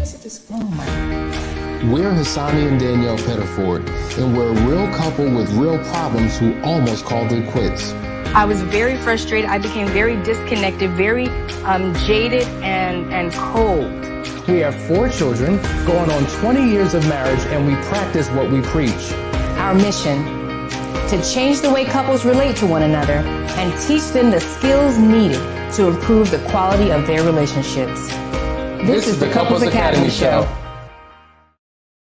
exit this. Oh my. We're Hassani and Danielle Pettiford, and we're a real couple with real problems who almost called it quits. I was very frustrated. I became very disconnected, very jaded and cold. We have 4 children, going on 20 years of marriage, and we practice what we preach. Our mission, to change the way couples relate to one another and teach them the skills needed to improve the quality of their relationships. This is the Couples Academy Show.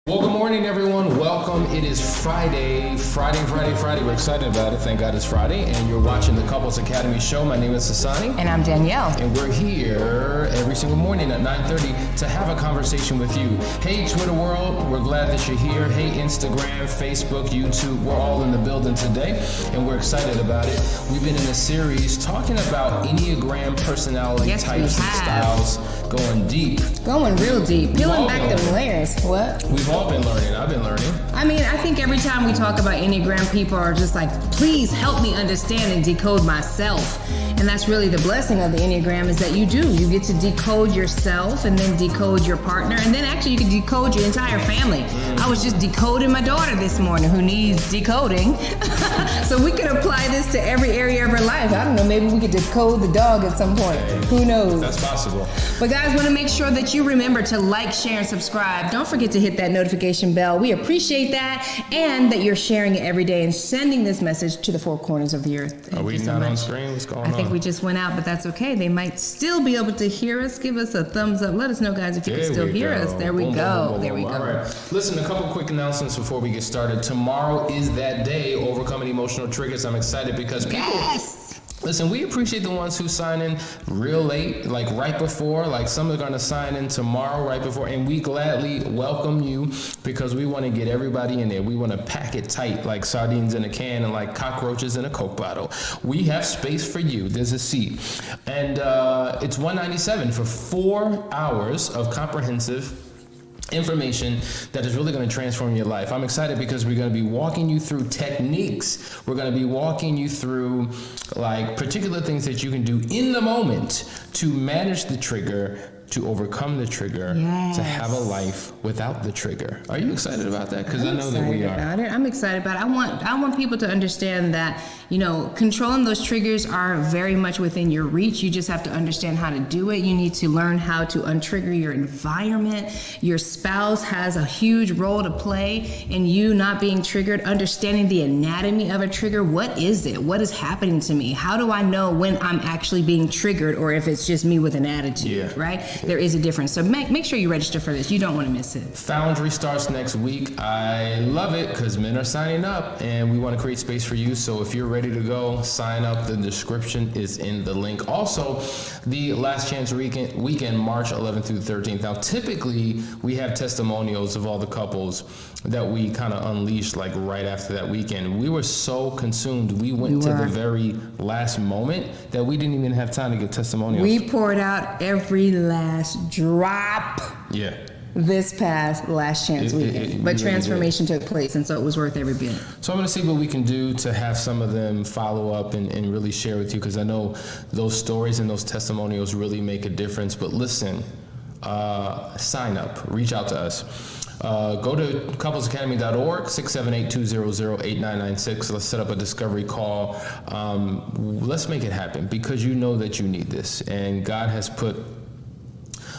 Well, good morning, everyone. Welcome. It is Friday. We're excited about it. Thank God it's Friday. And you're watching the Couples Academy Show. My name is Hassani. And I'm Danielle. And we're here every single morning at 9:30 to have a conversation with you. Hey, Twitter world. We're glad that you're here. Hey, Instagram, Facebook, YouTube. We're all in the building today. And we're excited about it. We've been in a series talking about Enneagram personality types and styles. Going deep. Going real deep. Peeling back the layers. What? We've all been learning. I've been learning. I mean, I think every time we talk about Enneagram, people are just like, please help me understand and decode myself. And that's really the blessing of the Enneagram, is that you do. You get to decode yourself and then decode your partner. And then actually you can decode your entire family. I was just decoding my daughter this morning who needs decoding. So we could apply this to every area of her life. I don't know, maybe we could decode the dog at some point. Who knows? That's possible. But guys, want to make sure that you remember to like, share, and subscribe. Don't forget to hit that notification bell. We appreciate that, and that you're sharing it every day and sending this message to the 4 corners of the earth. Are we not on screen? What's going on? I think we just went out, but that's okay. They might still be able to hear us. Give us a thumbs up. Let us know, guys, if you can still hear us. There we go. There we go. All right. Listen, a couple quick announcements before we get started. Tomorrow is that day, overcoming emotional triggers. I'm excited because people... Yes! Listen, we appreciate the ones who sign in real late, like right before. Like some are going to sign in tomorrow, right before. And we gladly welcome you because we want to get everybody in there. We want to pack it tight like sardines in a can and like cockroaches in a Coke bottle. We have space for you. There's a seat. And it's $197 for 4 hours of comprehensive information that is really going to transform your life. I'm excited because we're going to be walking you through techniques. We're going to be walking you through like particular things that you can do in the moment to manage the trigger, to overcome the trigger, to have a life without the trigger. Are you excited about that? Because I know that we are. I'm excited about it. I want people to understand that, you know, controlling those triggers are very much within your reach. You just have to understand how to do it. You need to learn how to untrigger your environment. Your spouse has a huge role to play in you not being triggered, understanding the anatomy of a trigger. What is it? What is happening to me? How do I know when I'm actually being triggered or if it's just me with an attitude, right? There is a difference. So make sure you register for this. You don't want to miss it. Foundry starts next week. I love it because men are signing up and we want to create space for you. So if you're ready to go, sign up. The description is in the link. Also, the Last Chance weekend, March 11th through the 13th. Now, typically, we have testimonials of all the couples that we kind of unleashed like right after that weekend. We were so consumed. We went to the very last moment that we didn't even have time to get testimonials. We poured out every last drop. Yeah. This past Last Chance weekend. But transformation took place, and so it was worth every bit. So I'm going to see what we can do to have some of them follow up and really share with you, because I know those stories and those testimonials really make a difference. But listen, sign up, reach out to us. Go to couplesacademy.org, 678-200-8996. Let's set up a discovery call. Let's make it happen because you know that you need this. And God has put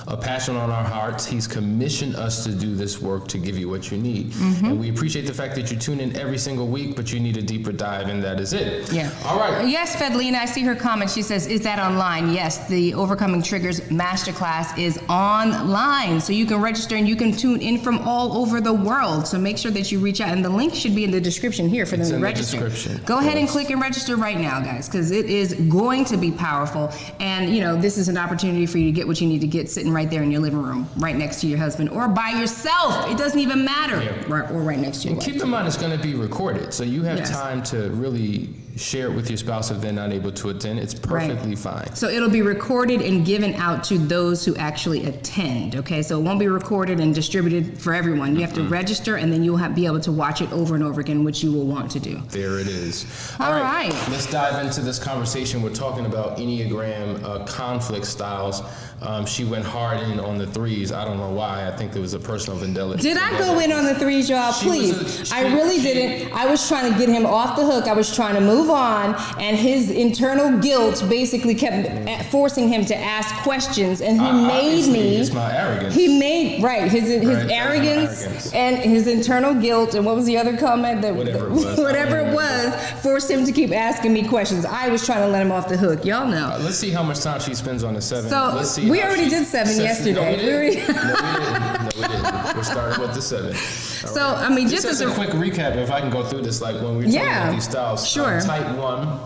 a passion on our hearts. He's commissioned us to do this work to give you what you need. And we appreciate the fact that you tune in every single week, but you need a deeper dive, and that is it. Yeah. All right. Yes, Fedlina, I see her comment. She says, is that online? Yes, the Overcoming Triggers Masterclass is online. So you can register and you can tune in from all over the world. So make sure that you reach out. And the link should be in the description here for them to register. Go ahead and click and register right now, guys, because it is going to be powerful. And, you know, this is an opportunity for you to get what you need to get sitting right there in your living room, right next to your husband, or by yourself. It doesn't even matter. Right, or right next to you. And keep in mind, it's going to be recorded, so you have time to really share it with your spouse if they're not able to attend. It's perfectly fine. So it'll be recorded and given out to those who actually attend, okay? So it won't be recorded and distributed for everyone. You have to register, and then you'll be able to watch it over and over again, which you will want to do. There it is. All right. Let's dive into this conversation. We're talking about Enneagram conflict styles. She went hard in on the 3s. I don't know why. I think there was a personal vendetta. Did I go in on the 3s, y'all? Please. I really didn't. I was trying to get him off the hook. I was trying to move on, and his internal guilt basically kept forcing him to ask questions, and he made me. It's my arrogance. He made his arrogance and his internal guilt, and what was the other comment? That whatever it was. Whatever it was, forced him to keep asking me questions. I was trying to let him off the hook. Y'all know. Let's see how much time she spends on the 7. So Let's see. we already did 7 yesterday. No, we didn't. No, we didn't. We're starting with the 7. So, I mean, just as a quick recap, if I can go through this, like when we were talking about these styles. Sure. Type 1,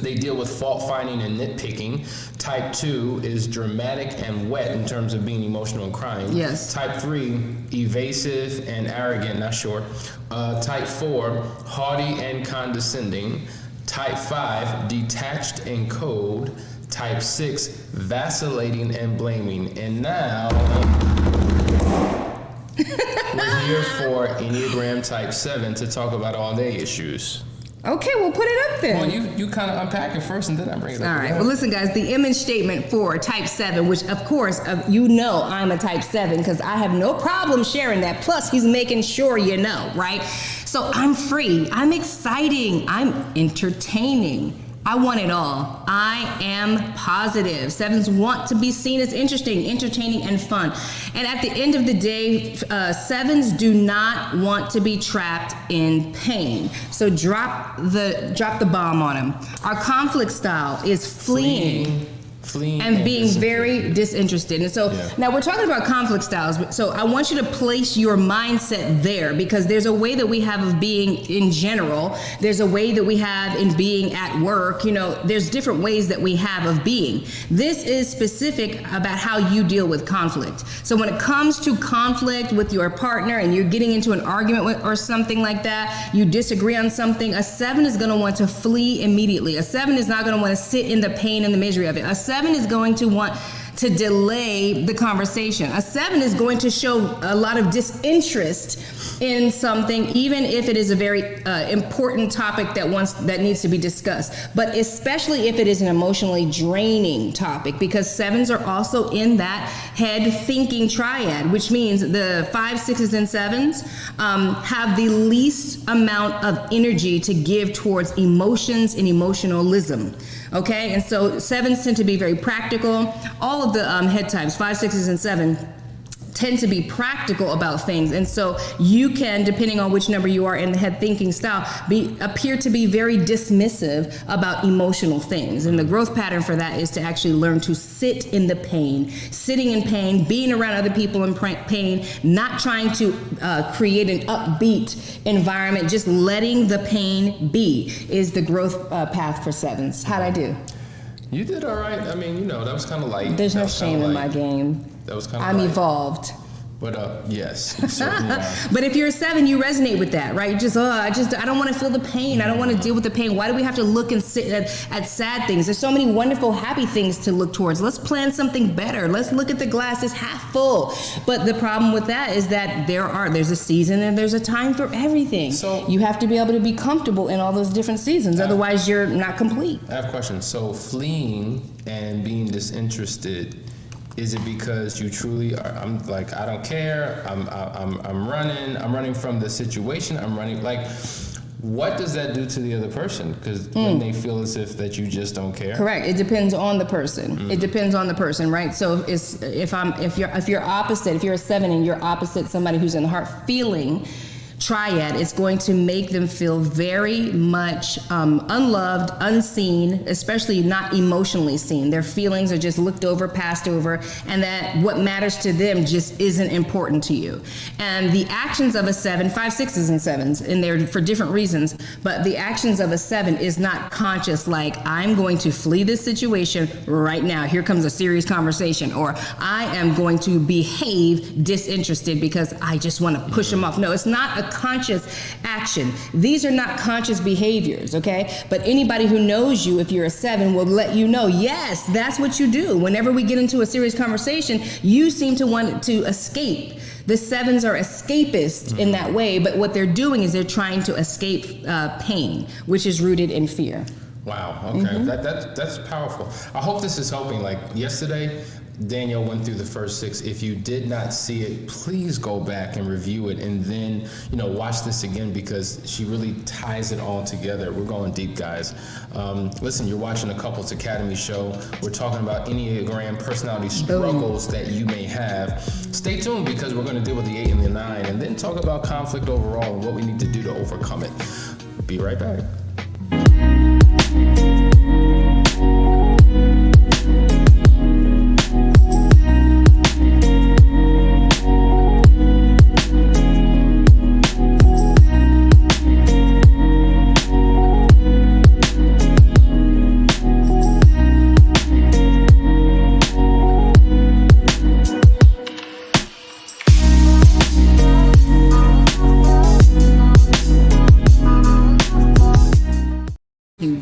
they deal with fault finding and nitpicking. Type 2 is dramatic and wet in terms of being emotional and crying. Yes. Type 3, evasive and arrogant, not short. Type 4, haughty and condescending. Type 5, detached and cold. Type 6, vacillating and blaming. And now, we're here for Enneagram Type 7 to talk about all their issues. Okay, we'll put it up there. Well, you kind of unpack it first, and then I bring it up. All right. Well, listen, guys, the image statement for Type 7, which, of course, you know I'm a Type 7 because I have no problem sharing that. Plus, he's making sure you know, right? So I'm free. I'm exciting. I'm entertaining. I want it all. I am positive. 7s want to be seen as interesting, entertaining, and fun. And at the end of the day, 7s do not want to be trapped in pain. So drop the bomb on them. Our conflict style is fleeing and being very disinterested. And so now we're talking about conflict styles. So I want you to place your mindset there because there's a way that we have of being in general. There's a way that we have in being at work. You know, there's different ways that we have of being. This is specific about how you deal with conflict. So when it comes to conflict with your partner and you're getting into an argument with, or something like that, you disagree on something, a 7 is going to want to flee immediately. A 7 is not going to want to sit in the pain and the misery of it. A 7 is going to want to delay the conversation. A 7 is going to show a lot of disinterest in something, even if it is a very important topic that needs to be discussed. But especially if it is an emotionally draining topic, because 7s are also in that head thinking triad, which means the 5, 6s, and 7s have the least amount of energy to give towards emotions and emotionalism. Okay, and so 7s tend to be very practical. All of the head types, 5, 6s, and 7, tend to be practical about things. And so you can, depending on which number you are in the head thinking style, appear to be very dismissive about emotional things. And the growth pattern for that is to actually learn to sit in the pain, sitting in pain, being around other people in pain, not trying to create an upbeat environment, just letting the pain be is the growth path for 7s. How'd I do? You did all right. I mean, that was kind of light. There's no shame in my game. That was kind of I'm light. Evolved. But yes, you certainly are. But if you're a 7, you resonate with that, right? I don't want to feel the pain. I don't want to deal with the pain. Why do we have to look and sit at sad things? There's so many wonderful, happy things to look towards. Let's plan something better. Let's look at the glass as half full. But the problem with that is that there's a season and there's a time for everything. So you have to be able to be comfortable in all those different seasons. Otherwise, you're not complete. I have a question. So fleeing and being disinterested, is it because you truly are? I'm like, I don't care. I'm running from the situation. I'm running. Like, what does that do to the other person? Because when they feel as if that you just don't care. Correct. It depends on the person. It depends on the person, right? So if you're opposite, if you're a 7 and you're opposite somebody who's in the heart feeling triad, it's going to make them feel very much unloved, unseen, especially not emotionally seen. Their feelings are just looked over, passed over, and that what matters to them just isn't important to you. And the actions of a 7, 5, 6s, and 7s, and they're for different reasons, but the actions of a 7 is not conscious, like, I'm going to flee this situation right now. Here comes a serious conversation. Or I am going to behave disinterested because I just want to push them off. No, it's not a conscious action. These are not conscious behaviors, okay? But anybody who knows you, if you're a 7, will let you know, yes, that's what you do. Whenever we get into a serious conversation, you seem to want to escape. The 7s are escapists in that way, but what they're doing is they're trying to escape pain, which is rooted in fear. Wow. Okay. That's powerful. I hope this is helping. Like yesterday, Danielle went through the first 6. If you did not see it, please go back and review it, and then, watch this again, because she really ties it all together. We're going deep, guys. Listen, you're watching the Couples Academy show. We're talking about Enneagram personality struggles that you may have. Stay tuned, because we're going to deal with the 8 and the 9, and then talk about conflict overall and what we need to do to overcome it. Be right back.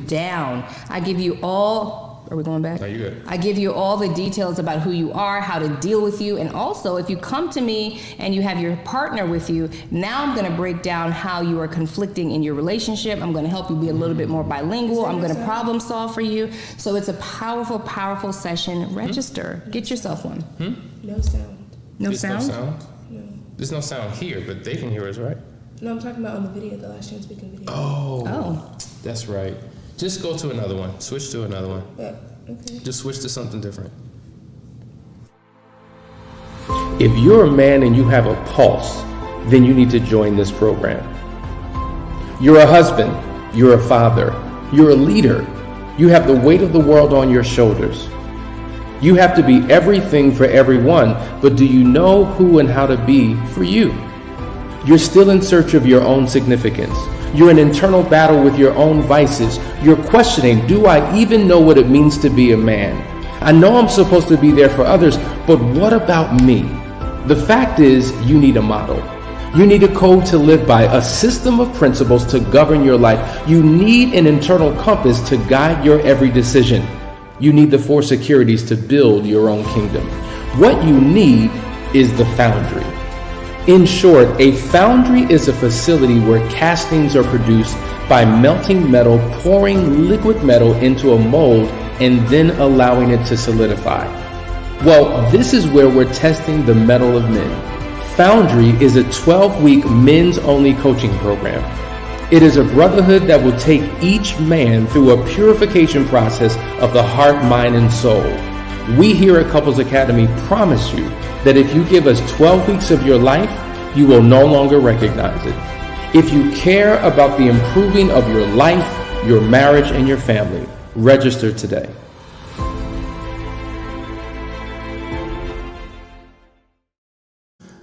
Down. I give you all, are we going back? No, you're good. I give you all the details about who you are, how to deal with you, and also if you come to me and you have your partner with you, now I'm going to break down how you are conflicting in your relationship. I'm going to help you be a little bit more bilingual. I'm going to problem solve for you. So it's a powerful, powerful session. Register. Get yourself one. No sound. No There's sound? No sound? No. There's no sound here, but they can hear us, right? No, I'm talking about on the video, the last chance speaking video. Oh. That's right. Just go to another one. Switch to another one. Okay. Just switch to something different. If you're a man and you have a pulse, then you need to join this program. You're a husband, you're a father, you're a leader. You have the weight of the world on your shoulders. You have to be everything for everyone, but do you know who and how to be for you? You're still in search of your own significance. You're in internal battle with your own vices. You're questioning, do I even know what it means to be a man? I know I'm supposed to be there for others, but what about me? The fact is, you need a model. You need a code to live by, a system of principles to govern your life. You need an internal compass to guide your every decision. You need the 4 securities to build your own kingdom. What you need is the Foundry. In short, a foundry is a facility where castings are produced by melting metal, pouring liquid metal into a mold, and then allowing it to solidify. Well, this is where we're testing the metal of men. Foundry is a 12-week men's-only coaching program. It is a brotherhood that will take each man through a purification process of the heart, mind, and soul. We here at Couples Academy promise you that if you give us 12 weeks of your life, you will no longer recognize it. If you care about the improving of your life, your marriage, and your family, register today.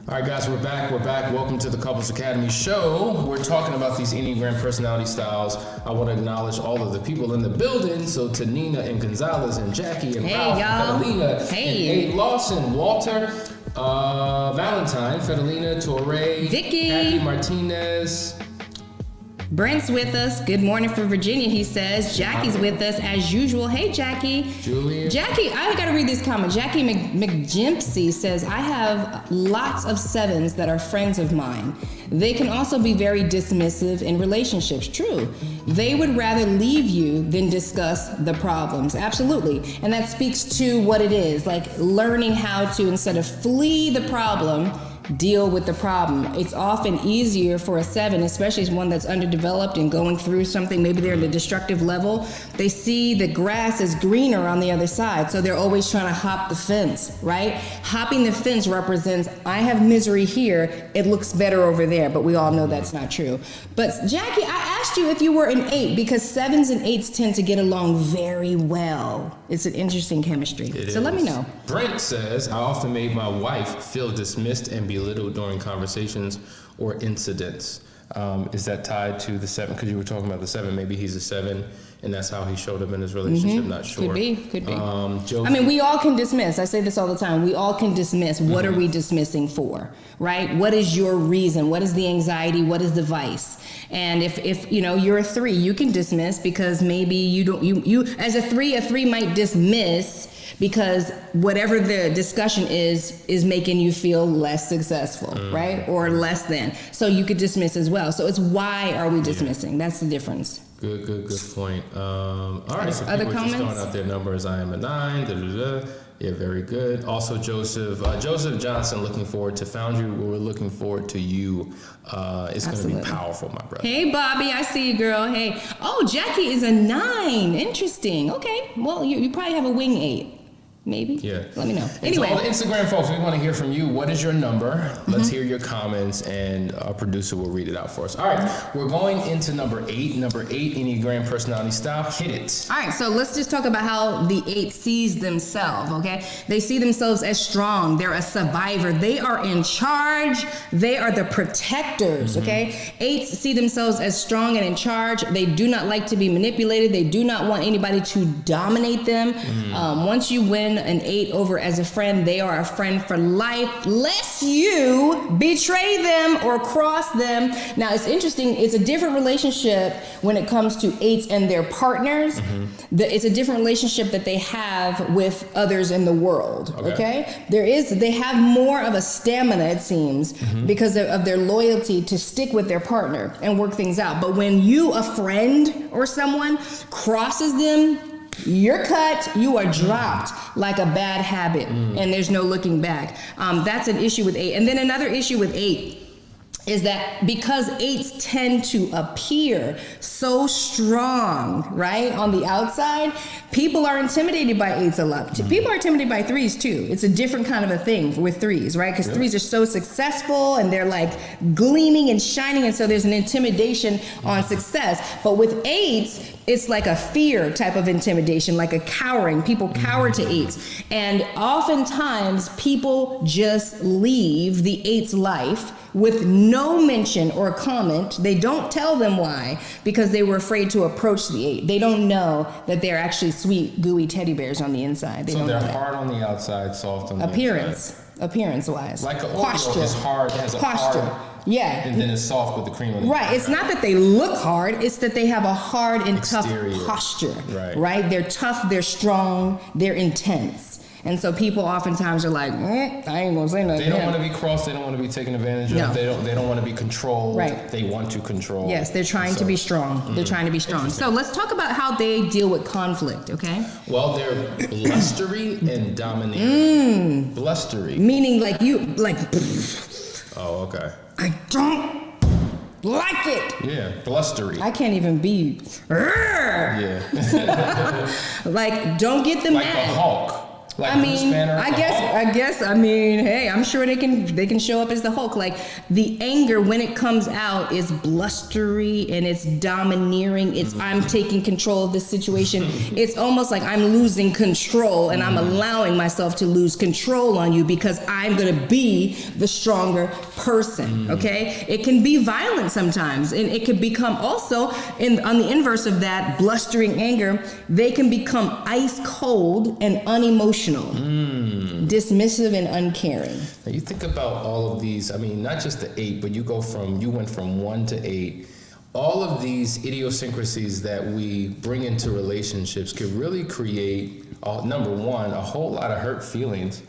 All right, guys, we're back. Welcome to the Couples Academy show. We're talking about these Enneagram personality styles. I want to acknowledge all of the people in the building. So to Nina and Gonzalez and Jackie and Ralph, y'all. Catalina, and Abe Lawson, Walter, Valentine, Federlina, Torre, Vicky, Kathy Martinez. Brent's with us. Good morning from Virginia, he says. Jackie's with us as usual. Hey, Jackie. Julia. Jackie, I gotta read this comment. Jackie McJimpsey says, I have lots of 7s that are friends of mine. They can also be very dismissive in relationships. True. They would rather leave you than discuss the problems. Absolutely. And that speaks to what it is, like learning how to, instead of flee the problem, deal with the problem. It's often easier for a 7, especially as one that's underdeveloped and going through something, maybe they're at a destructive level. They see the grass is greener on the other side, so they're always trying to hop the fence, right? Hopping the fence represents, I have misery here, it looks better over there, but we all know that's not true. But Jackie, I asked you if you were an 8, because 7s and 8s tend to get along very well. It's an interesting chemistry. Let me know. Brent says, I often made my wife feel dismissed and belittled during conversations or incidents. Is that tied to the 7? Because you were talking about the 7. Maybe he's a 7, and that's how he showed up in his relationship. Not sure. Could be. I mean, we all can dismiss. I say this all the time. We all can dismiss. What are we dismissing for, right? What is your reason? What is the anxiety? What is the vice? And if you know you're a 3, you can dismiss because maybe you as a 3 might dismiss because whatever the discussion is making you feel less successful, right? Or less than. So you could dismiss as well. So it's why are we dismissing? That's the difference. Good point. All right, so Other people are just comments? throwing out their numbers. I am a 9. Yeah, very good. Also, Joseph Johnson, looking forward to Foundry. We're looking forward to you. It's going to be powerful, my brother. Hey, Bobby, I see you, girl. Hey. Oh, Jackie is a 9. Interesting. Okay. Well, you probably have a wing 8. Maybe? Yeah. Let me know. And Anyway. to all the Instagram folks, we want to hear from you. What is your number? Let's hear your comments, and our producer will read it out for us. All right. We're going into number 8. Number 8, Enneagram personality style. Hit it. All right, so let's just talk about how the 8 sees themselves, okay? They see themselves as strong. They're a survivor. They are in charge. They are the protectors, okay? 8s see themselves as strong and in charge. They do not like to be manipulated. They do not want anybody to dominate them. Once you win an 8 over as a friend, they are a friend for life, lest you betray them or cross them. Now, it's interesting. It's a different relationship when it comes to 8s and their partners. It's a different relationship that they have with others in the world, okay? They have more of a stamina, it seems, because of their loyalty to stick with their partner and work things out. But when you, a friend or someone, crosses them, you're cut, you are dropped like a bad habit, and there's no looking back. That's an issue with 8. And then another issue with 8 is that because 8s tend to appear so strong, right, on the outside, people are intimidated by 8s a lot. People are intimidated by 3s too. It's a different kind of a thing with 3s, right? Because 3s are so successful and they're like gleaming and shining, and so there's an intimidation on success. But with 8s, it's like a fear type of intimidation, like a cowering. People cower to 8s. And oftentimes people just leave the 8's life with no mention or comment. They don't tell them why, because they were afraid to approach the 8. They don't know that they're actually sweet, gooey teddy bears on the inside. They So don't they're know that. hard on the outside, soft on the inside. Appearance-wise. Like an posture. Oreo is hard, it has a posture. hard, Yeah. and then it's soft with the cream on the Right. It's not that they look hard. It's that they have a hard and Exterior. tough posture. Right. They're tough. They're strong. They're intense. And so people oftentimes are like, I ain't gonna say nothing. They don't want to be crossed. They don't want to be taken advantage No. of. They don't want to be controlled. Right. They want to control. Yes, they're trying to be strong. They're trying to be strong. So let's talk about how they deal with conflict, okay? Well, they're blustery and domineering. Blustery. Meaning like Oh, okay. I don't like it. Yeah, blustery. I can't even be, Yeah. like, don't get them Like mad. the Hulk. Like I Bruce mean, Banner, I the Hulk. guess, hey, I'm sure they can show up as the Hulk. Like, the anger when it comes out is blustery and it's domineering. It's I'm taking control of this situation. It's almost like I'm losing control and I'm allowing myself to lose control on you because I'm gonna be the stronger person. Okay, it can be violent sometimes, and it can become also on the inverse of that blustering anger. They can become ice cold and unemotional. Dismissive and uncaring. Now you think about all of these, I mean, not just the 8, but you went from 1 to 8. All of these idiosyncrasies that we bring into relationships could really create, number one, a whole lot of hurt feelings,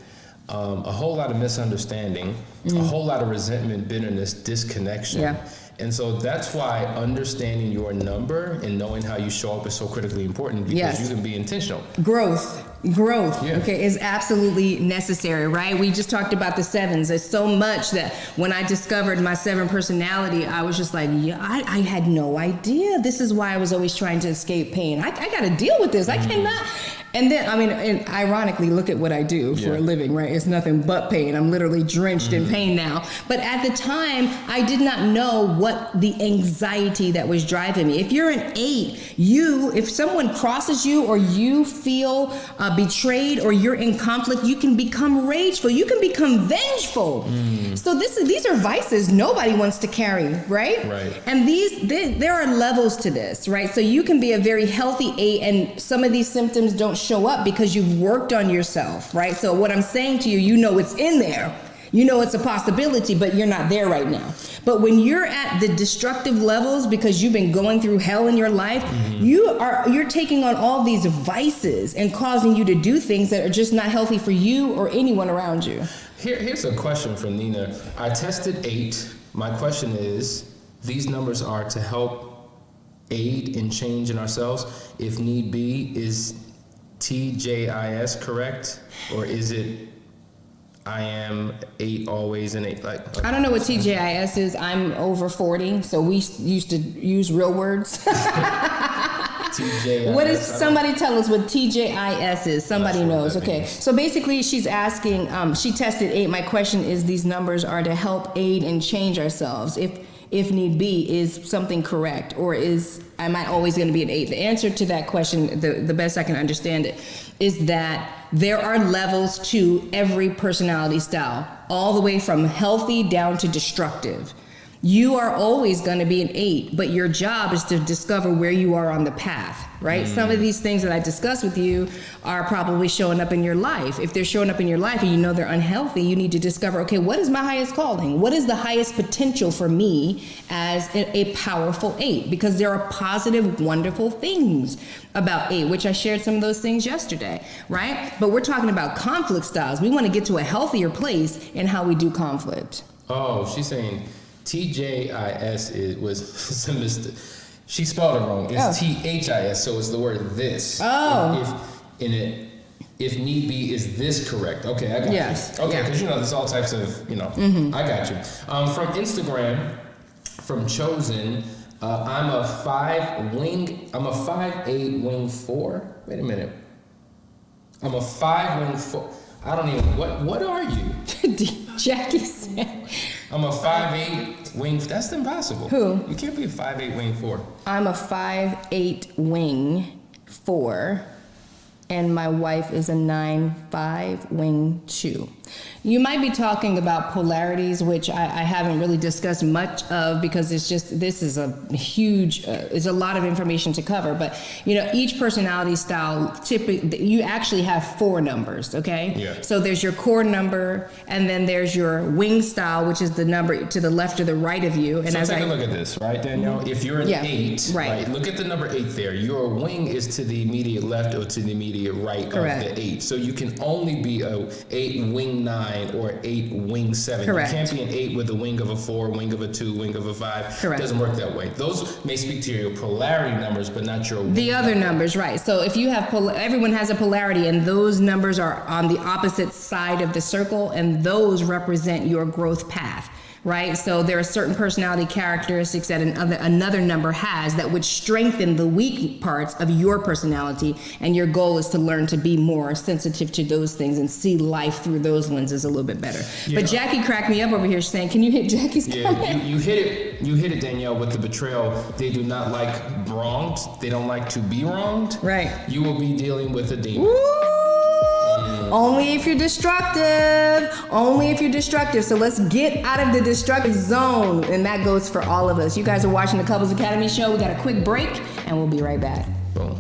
a whole lot of misunderstanding, a whole lot of resentment, bitterness, disconnection. Yeah. And so that's why understanding your number and knowing how you show up is so critically important, because Yes. you can be intentional. Growth, Yeah. okay, is absolutely necessary, right? We just talked about the 7s. There's so much that when I discovered my 7 personality, I was just like, yeah, I had no idea. This is why I was always trying to escape pain. I got to deal with this. I cannot. And then, and ironically, look at what I do for a living, right? It's nothing but pain. I'm literally drenched in pain now. But at the time, I did not know what the anxiety that was driving me. If you're an 8, if someone crosses you or you feel betrayed or you're in conflict, you can become rageful. You can become vengeful. So these are vices nobody wants to carry, right? Right. And there are levels to this, right? So you can be a very healthy 8 and some of these symptoms don't show up because you've worked on yourself, right? So what I'm saying to you, you know it's in there. You know it's a possibility, but you're not there right now. But when you're at the destructive levels because you've been going through hell in your life, you're taking on all these vices and causing you to do things that are just not healthy for you or anyone around you. Here's a question from Nina. I tested 8. My question is, these numbers are to help aid in change in ourselves. If need be, TJIS correct? Or is it I am 8 always and 8 like I don't know what TJIS is. I'm over 40, so we used to use real words. TJIS? What is, somebody tell us what TJIS is? Somebody knows. Okay. So basically she's asking, she tested 8. My question is, these numbers are to help aid and change ourselves. If need be, is something correct, or am I always going to be an 8? The answer to that question, the best I can understand it, is that there are levels to every personality style, all the way from healthy down to destructive. You are always going to be an 8, but your job is to discover where you are on the path, right? Some of these things that I discussed with you are probably showing up in your life. If they're showing up in your life and you know they're unhealthy, you need to discover, okay, what is my highest calling? What is the highest potential for me as a powerful 8? Because there are positive, wonderful things about 8, which I shared some of those things yesterday, right? But we're talking about conflict styles. We want to get to a healthier place in how we do conflict. Oh, she's saying TJIS was a mistake. She spelled it wrong. It's THIS, so it's the word this. Oh. If need be, is this correct? Okay, I got you. Okay, because there's all types of, I got you. From Instagram, from Chosen, I'm a 5'8" wing 4. Wait a minute. I'm a 5 wing 4. I don't even, what are you? Jackie said. I'm a 5'8" wing. That's impossible. Who? You can't be a 5'8" wing 4. I'm a 5'8" wing 4, and my wife is a 9'5" wing 2. You might be talking about polarities, which I haven't really discussed much of, because this is a huge, it's a lot of information to cover. But each personality style, typically, you actually have 4 numbers. Okay. Yeah. So there's your core number, and then there's your wing style, which is the number to the left or the right of you. And so take a look at this, right, Danielle? If you're an 8, right, look at the number 8 there. Your wing is to the immediate left or to the immediate right of the 8. So you can only be a 8 wing 9 or 8 wing 7. Correct. You can't be an 8 with a wing of a 4, wing of a 2, wing of a 5. Correct. It doesn't work that way. Those may speak to your polarity numbers, but not your the other numbers, right? So if you have everyone has a polarity, and those numbers are on the opposite side of the circle, and those represent your growth path. Right? So there are certain personality characteristics that another number has that would strengthen the weak parts of your personality, and your goal is to learn to be more sensitive to those things and see life through those lenses a little bit better. Yeah. But Jackie cracked me up over here saying, can you hit Jackie's comment? You hit it, Danielle, with the betrayal. They do not like wronged. They don't like to be wronged. Right. You will be dealing with a demon. Woo! Only if you're destructive. Only if you're destructive. So let's get out of the destructive zone. And that goes for all of us. You guys are watching the Couples Academy show. We got a quick break, and we'll be right back. Boom.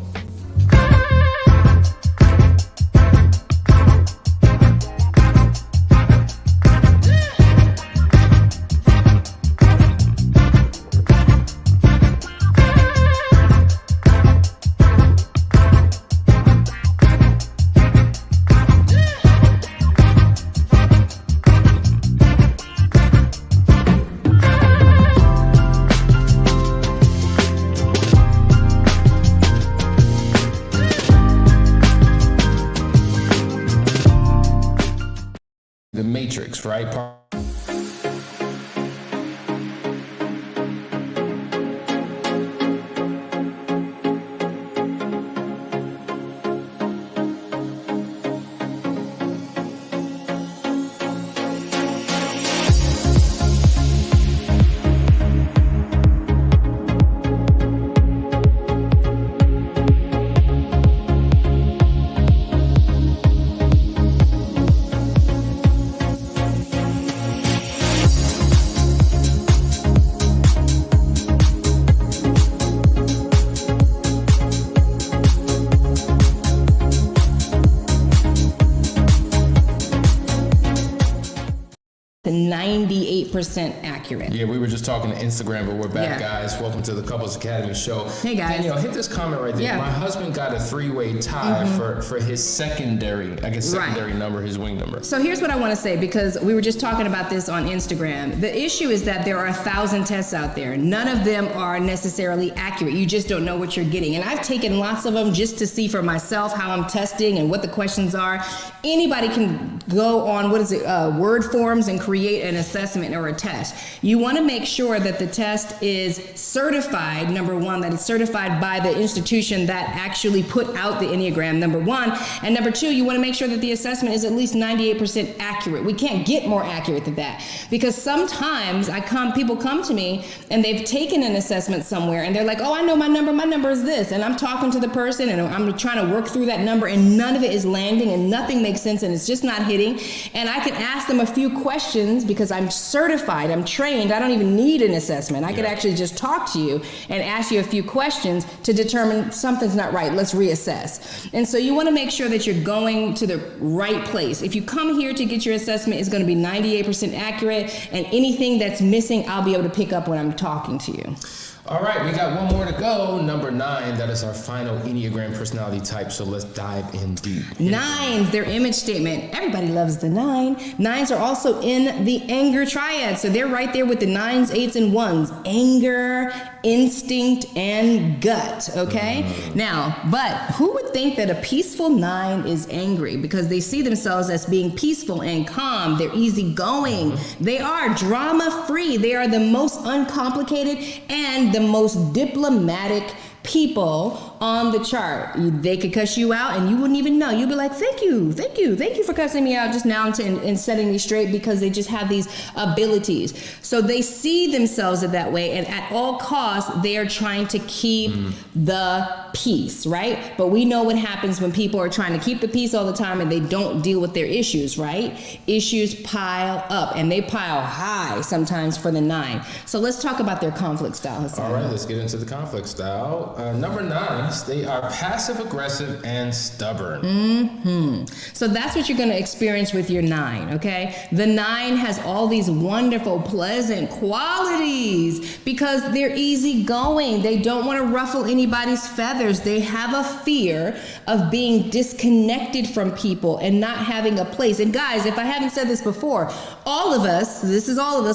98% accurate. Yeah, we were just talking to Instagram, but we're back, Yeah. guys. Welcome to the Couples Academy show. Hey, guys. Danielle, hit this comment right there. Yeah. My husband got a 3-way tie for his secondary number, his wing number. So here's what I want to say, because we were just talking about this on Instagram. The issue is that there are 1,000 tests out there. None of them are necessarily accurate. You just don't know what you're getting. And I've taken lots of them just to see for myself how I'm testing and what the questions are. Anybody can go on, word forms and create an assessment or a test. You want to make sure that the test is certified, number one, that it's certified by the institution that actually put out the Enneagram, number one. And number two, you want to make sure that the assessment is at least 98% accurate. We can't get more accurate than that, because sometimes people come to me and they've taken an assessment somewhere and they're like, oh, I know my number is this. And I'm talking to the person and I'm trying to work through that number and none of it is landing and nothing makes sense and it's just not hitting. And I can ask them a few questions because I'm certified, I'm trained, I don't even need an assessment. I could actually just talk to you and ask you a few questions to determine something's not right, let's reassess. And so you want to make sure that you're going to the right place. If you come here to get your assessment, it's going to be 98% accurate, and anything that's missing, I'll be able to pick up when I'm talking to you. All right, we got one more to go. Number 9, that is our final Enneagram personality type. So let's dive in deep. 9s, their image statement. Everybody loves the 9. 9s are also in the anger triad. So they're right there with the 9s, 8s, and 1s. Anger, instinct, and gut, okay? Now, but who would think that a peaceful 9 is angry? Because they see themselves as being peaceful and calm. They're easygoing. They are drama-free. They are the most uncomplicated and the most diplomatic people on the chart. They could cuss you out and you wouldn't even know. You'd be like, thank you for cussing me out just now and setting me straight, because they just have these abilities. So they see themselves that way, and at all costs, they are trying to keep the peace, right? But we know what happens when people are trying to keep the peace all the time and they don't deal with their issues, right? Issues pile up, and they pile high sometimes for the 9. So let's talk about their conflict style, Hassan. All right, let's get into the conflict style. Number 9s, they are passive aggressive and stubborn. So that's what you're going to experience with your 9, okay? The 9 has all these wonderful, pleasant qualities because they're easygoing. They don't want to ruffle anybody's feathers. They have a fear of being disconnected from people and not having a place. And guys, if I haven't said this before, all of us,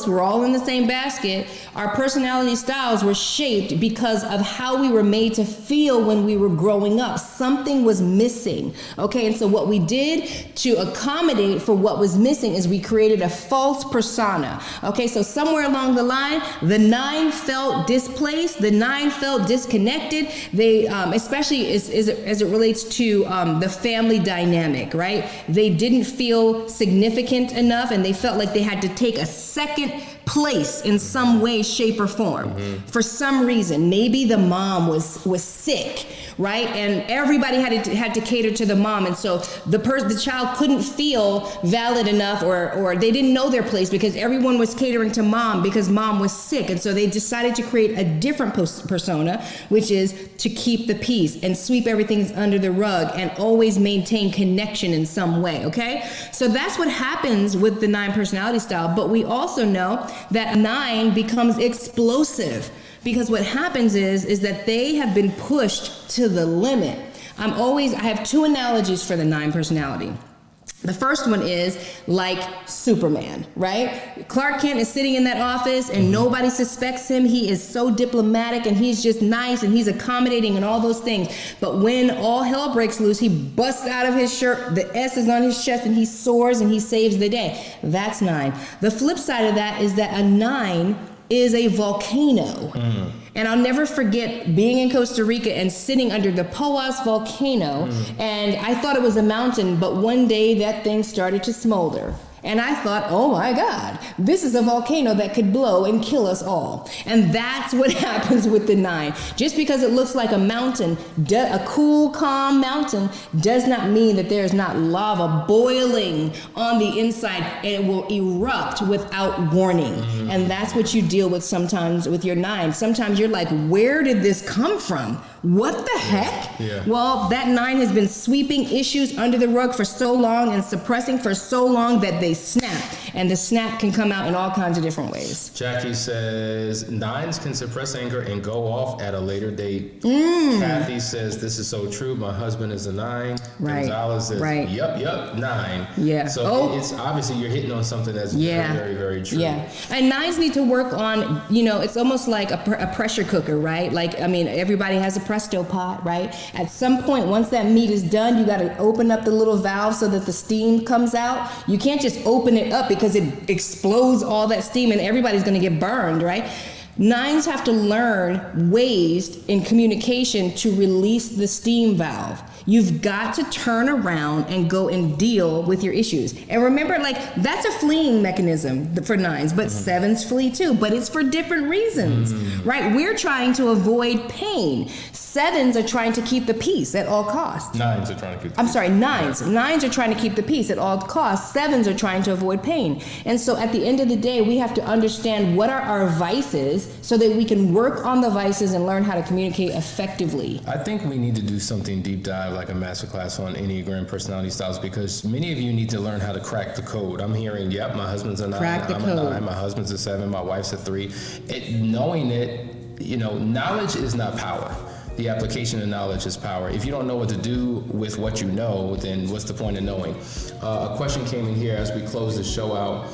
we're all in the same basket. Our personality styles were shaped because of how we were made to feel when we were growing up. Something was missing, okay? And so what we did to accommodate for what was missing is we created a false persona, okay? So somewhere along the line, the 9 felt displaced, the 9 felt disconnected. They, especially as it relates to the family dynamic, right? They didn't feel significant enough, and they felt like they had to take a second place in some way, shape, or form. For some reason, maybe the mom was sick, right? And everybody had to cater to the mom, and so the child couldn't feel valid enough, or they didn't know their place because everyone was catering to mom because mom was sick, and so they decided to create a different persona, which is to keep the peace and sweep everything under the rug and always maintain connection in some way, okay? So that's what happens with the 9 personality style, but we also know that 9 becomes explosive, because what happens is that they have been pushed to the limit. I have 2 analogies for the 9 personality. The first one is like Superman, right? Clark Kent is sitting in that office and nobody suspects him. He is so diplomatic and he's just nice and he's accommodating and all those things. But when all hell breaks loose, he busts out of his shirt, the S is on his chest, and he soars and he saves the day. That's 9. The flip side of that is that a 9 is a volcano. And I'll never forget being in Costa Rica and sitting under the Poas volcano, and I thought it was a mountain, but one day that thing started to smolder. And I thought, oh my God, this is a volcano that could blow and kill us all. And that's what happens with the 9. Just because it looks like a mountain, a cool, calm mountain, does not mean that there's not lava boiling on the inside, and it will erupt without warning. And that's what you deal with sometimes with your 9. Sometimes you're like, where did this come from? What the heck? Yeah. Well, that 9 has been sweeping issues under the rug for so long and suppressing for so long that they snap. And the snap can come out in all kinds of different ways. Jackie says 9s can suppress anger and go off at a later date. Kathy says this is so true. My husband is a 9. Right. Gonzalez says, Right. Yep, 9. Yeah. So it's obviously you're hitting on something that's very, very true. Yeah. And 9s need to work on, it's almost like a pressure cooker, right? Like, I mean, everybody has a Presto pot, right? At some point, once that meat is done, you got to open up the little valve so that the steam comes out. You can't just open it up because it explodes all that steam and everybody's going to get burned, right? 9s have to learn ways in communication to release the steam valve. You've got to turn around and go and deal with your issues. And remember, like, that's a fleeing mechanism for 9s, but 7s flee too, but it's for different reasons, right? We're trying to avoid pain. 7s are trying to keep the peace at all costs. 9s are trying to keep the I'm sorry, 9s. 9s are trying to keep the peace at all costs. 7s are trying to avoid pain. And so at the end of the day, we have to understand what are our vices so that we can work on the vices and learn how to communicate effectively. I think we need to do something deep dive, like a masterclass on Enneagram personality styles, because many of you need to learn how to crack the code. I'm hearing, yep, my husband's a 9, Crack the I'm code. a 9, my husband's a 7, my wife's a 3. Knowing it, knowledge is not power. The application of knowledge is power. If you don't know what to do with what you know, then what's the point of knowing? A question came in here as we close the show out.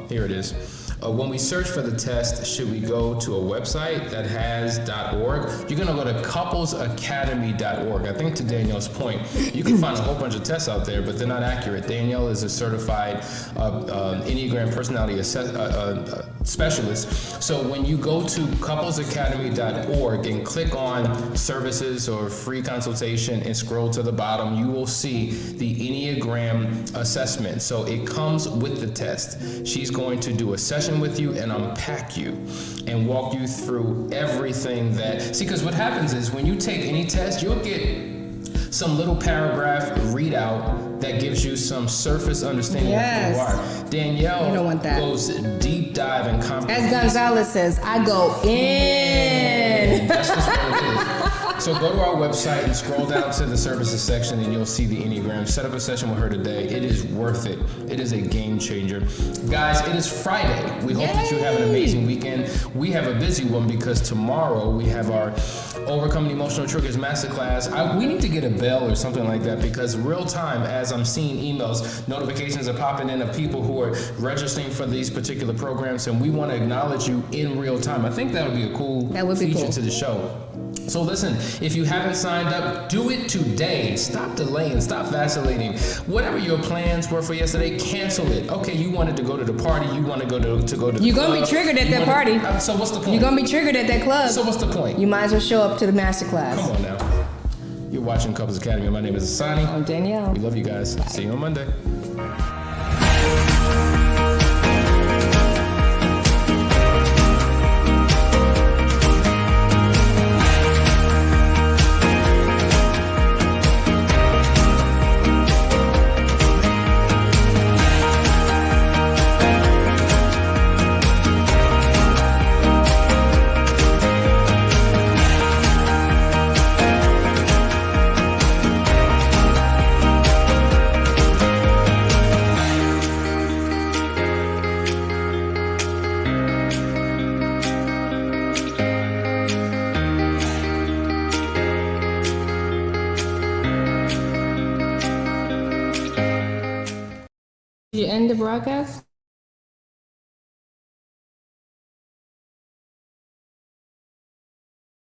Here it is. When we search for the test, should we go to a website that has .org? You're going to go to couplesacademy.org. I think to Danielle's point, you can find a whole bunch of tests out there, but they're not accurate. Danielle is a certified Enneagram personality specialist. So when you go to couplesacademy.org and click on services or free consultation and scroll to the bottom, you will see the Enneagram assessment. So it comes with the test. She's going to do a session with you and unpack you and walk you through everything because what happens is when you take any test, you'll get some little paragraph readout that gives you some surface understanding of who you are. Danielle You don't want that. goes deep dive and comprehensive. As Gonzalez says, I go in. That's just what it is. So go to our website and scroll down to the services section and you'll see the Enneagram. Set up a session with her today. It is worth it. It is a game changer. Guys, it is Friday. We hope that you have an amazing weekend. We have a busy one because tomorrow we have our Overcoming Emotional Triggers Masterclass. We need to get a bell or something like that because real time, as I'm seeing emails, notifications are popping in of people who are registering for these particular programs, and we want to acknowledge you in real time. I think that would be a cool feature to the show. So listen, if you haven't signed up, do it today. Stop delaying, stop vacillating. Whatever your plans were for yesterday, cancel it. Okay, you wanted to go to the party, you want to go to the You're club. going to be triggered at that party. So what's the point? You're going to be triggered at that club. So what's the point? You might as well show up to the masterclass. Come on now. You're watching Couples Academy. My name is Asani. I'm Danielle. We love you guys. See you on Monday. Did you end the broadcast?